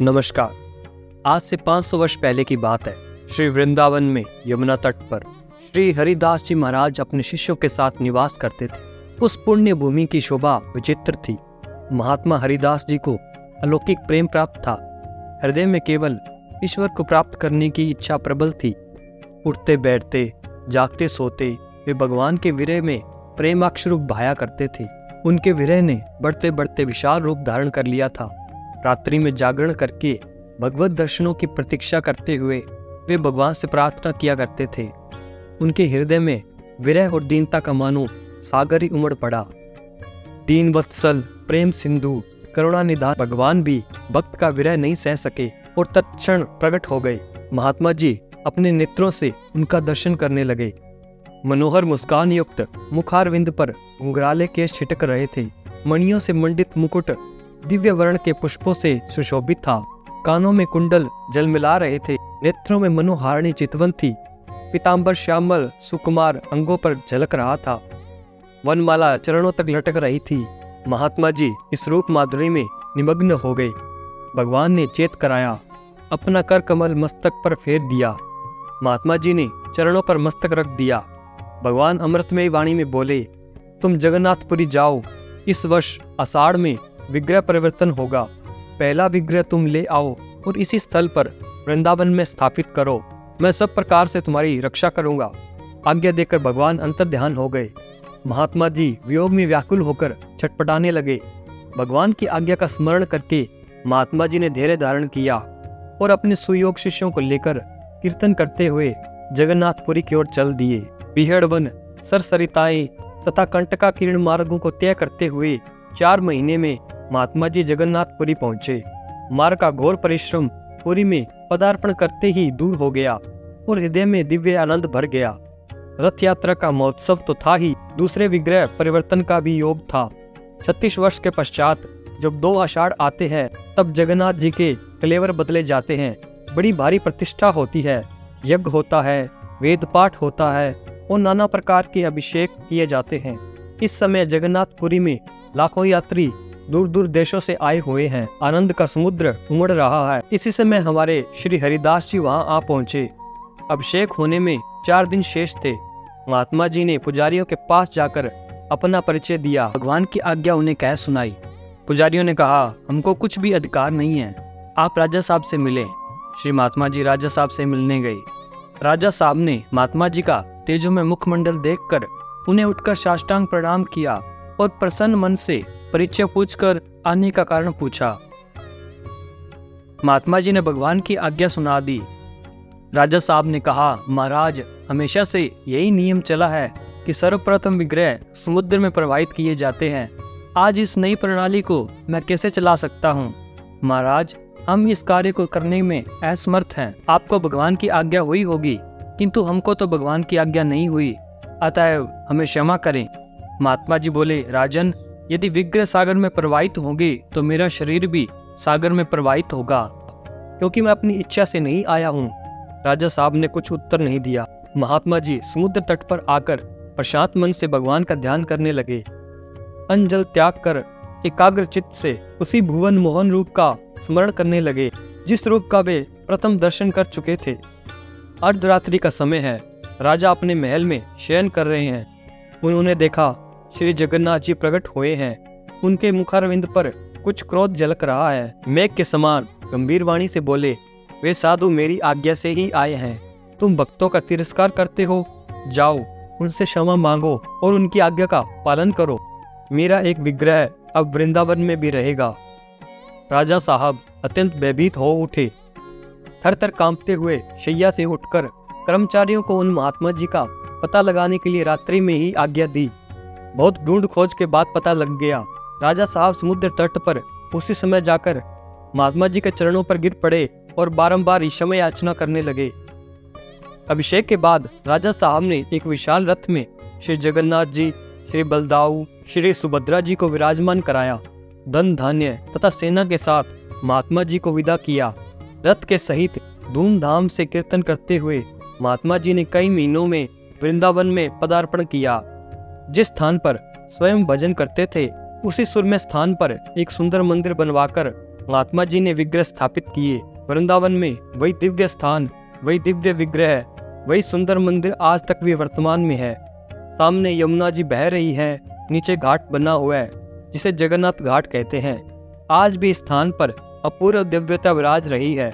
नमस्कार। आज से 500 वर्ष पहले की बात है। श्री वृंदावन में यमुना तट पर श्री हरिदास जी महाराज अपने शिष्यों के साथ निवास करते थे। उस पुण्य भूमि की शोभा विचित्र थी। महात्मा हरिदास जी को अलौकिक प्रेम प्राप्त था। हृदय में केवल ईश्वर को प्राप्त करने की इच्छा प्रबल थी। उठते बैठते, जागते सोते वे भगवान के विरह में प्रेमाक्षरूप बहाया करते थे। उनके विरह ने बढ़ते बढ़ते विशाल रूप धारण कर लिया था। रात्रि में जागरण करके भगवत दर्शनों की प्रतीक्षा करते हुए वे भगवान से प्रार्थना किया करते थे। उनके हृदय में विरह और दीनता का मानो सागर ही उमड़ पड़ा। दीन वत्सल, प्रेम सिंधु, करुणा निधान भगवान भी भक्त का विरह नहीं सह सके और तत्क्षण प्रकट हो गए। महात्मा जी अपने नेत्रों से उनका दर्शन करने लगे। मनोहर मुस्कान युक्त मुखारविंद पर घुंघराले केश छिटक रहे थे। मणियों से मंडित मुकुट दिव्य वर्ण के पुष्पों से सुशोभित था। कानों में कुंडल जलमिला रहे थे। नेत्रों में मनोहारिणी चितवन थी। पीतांबर श्यामल सुकुमार अंगों पर झलक रहा था। वनमाला चरणों तक लटक रही थी। महात्मा जी इस रूप माधुरी में निमग्न हो गए। भगवान ने चेत कराया, अपना कर कमल मस्तक पर फेर दिया। महात्मा जी ने चरणों पर मस्तक रख दिया। भगवान अमृतमयी वाणी में बोले, तुम जगन्नाथपुरी जाओ। इस वर्ष आषाढ़ में विग्रह परिवर्तन होगा। पहला विग्रह तुम ले आओ और इसी स्थल पर वृंदावन में स्थापित करो। मैं सब प्रकार से तुम्हारी रक्षा करूंगा। आज्ञा देकर भगवान अंतर्ध्यान हो गए। महात्मा जी वियोग में व्याकुल होकर छटपटाने लगे। भगवान की आज्ञा का स्मरण करके महात्मा जी ने धैर्य धारण किया और अपने सुयोग शिष्यों को लेकर कीर्तन करते हुए जगन्नाथपुरी की ओर चल दिए। बिहड़ वन, सरसरिताएं तथा कंटका किरण मार्गों को तय करते हुए 4 महीने में महात्मा जी जगन्नाथपुरी पहुंचे। मार्ग का घोर परिश्रम पुरी में पदार्पण करते ही दूर हो गया और हृदय में दिव्य आनंद भर गया। रथ यात्रा का महोत्सव तो था ही, दूसरे विग्रह परिवर्तन का भी योग था। 36 वर्ष के पश्चात जब 2 आषाढ़ आते हैं तब जगन्नाथ जी के कलेवर बदले जाते हैं। बड़ी भारी प्रतिष्ठा होती है। यज्ञ होता है, वेद पाठ होता है और नाना प्रकार के अभिषेक किए जाते हैं। इस समय जगन्नाथपुरी में लाखों यात्री दूर दूर देशों से आए हुए हैं। आनंद का समुद्र उमड़ रहा है। इसी समय हमारे श्री हरिदास जी वहां आ पहुंचे। अभिषेक होने में 4 दिन शेष थे। महात्मा जी ने पुजारियों के पास जाकर अपना परिचय दिया। भगवान की आज्ञा उन्हें कह सुनाई। पुजारियों ने कहा, हमको कुछ भी अधिकार नहीं है, आप राजा साहब से मिले। श्री महात्मा जी राजा साहब से मिलने गए। राजा साहब ने महात्मा जी का तेजोमय मुखमंडल देखकर उन्हें उठकर साष्टांग प्रणाम किया और प्रसन्न मन से परिचय पूछकर आने का कारण पूछा। महात्मा जी ने भगवान की आज्ञा सुना दी। राजा साहब ने कहा, महाराज हमेशा से यही नियम चला है कि सर्वप्रथम विग्रह समुद्र में प्रवाहित किए जाते हैं। आज इस नई प्रणाली को मैं कैसे चला सकता हूँ? महाराज हम इस कार्य को करने में असमर्थ हैं। आपको भगवान की आज्ञा हुई होगी, किंतु हमको तो भगवान की आज्ञा नहीं हुई, अतएव हमें क्षमा करें। महात्मा जी बोले, राजन यदि विग्रह सागर में प्रवाहित होंगे तो मेरा शरीर भी सागर में प्रवाहित होगा, क्योंकि मैं अपनी इच्छा से नहीं आया हूँ। राजा साहब ने कुछ उत्तर नहीं दिया। महात्मा जी समुद्र तट पर आकर प्रशांत मन से भगवान का ध्यान करने लगे। अंजल त्याग कर एकाग्र चित्त से उसी भुवन मोहन रूप का स्मरण करने लगे जिस रूप का वे प्रथम दर्शन कर चुके थे। अर्धरात्रि का समय है। राजा अपने महल में शयन कर रहे हैं। उन्होंने देखा श्री जगन्नाथ जी प्रकट हुए हैं। उनके मुखारविंद पर कुछ क्रोध झलक रहा है। मेघ के समान गंभीर वाणी से बोले, वे साधु मेरी आज्ञा से ही आए हैं। तुम भक्तों का तिरस्कार करते हो। जाओ उनसे क्षमा मांगो और उनकी आज्ञा का पालन करो। मेरा एक विग्रह अब वृंदावन में भी रहेगा। राजा साहब अत्यंत भयभीत हो उठे। थर थर कांपते हुए शैया से उठकर कर्मचारियों को उन महात्मा जी का पता लगाने के लिए रात्रि में ही आज्ञा दी। बहुत ढूंढ खोज के बाद पता लग गया। राजा साहब समुद्र तट पर उसी समय जाकर महात्मा जी के चरणों पर गिर पड़े और बारंबार क्षमा याचना करने लगे। अभिषेक के बाद राजा साहब ने एक विशाल रथ में श्री जगन्नाथ जी, श्री बलदाऊ, श्री सुभद्रा जी को विराजमान कराया। धन धान्य तथा सेना के साथ महात्मा जी को विदा किया। रथ के सहित धूमधाम से कीर्तन करते हुए महात्मा जी ने कई महीनों में वृंदावन में पदार्पण किया। जिस स्थान पर स्वयं भजन करते थे उसी सुरम्य स्थान पर एक सुंदर मंदिर बनवाकर महात्मा जी ने विग्रह स्थापित किए। वृंदावन में वही दिव्य स्थान, वही दिव्य विग्रह, वही सुंदर मंदिर आज तक भी वर्तमान में है। सामने यमुना जी बह रही है, नीचे घाट बना हुआ है जिसे जगन्नाथ घाट कहते हैं। आज भी इस स्थान पर अपूर्व दिव्यता विराज रही है।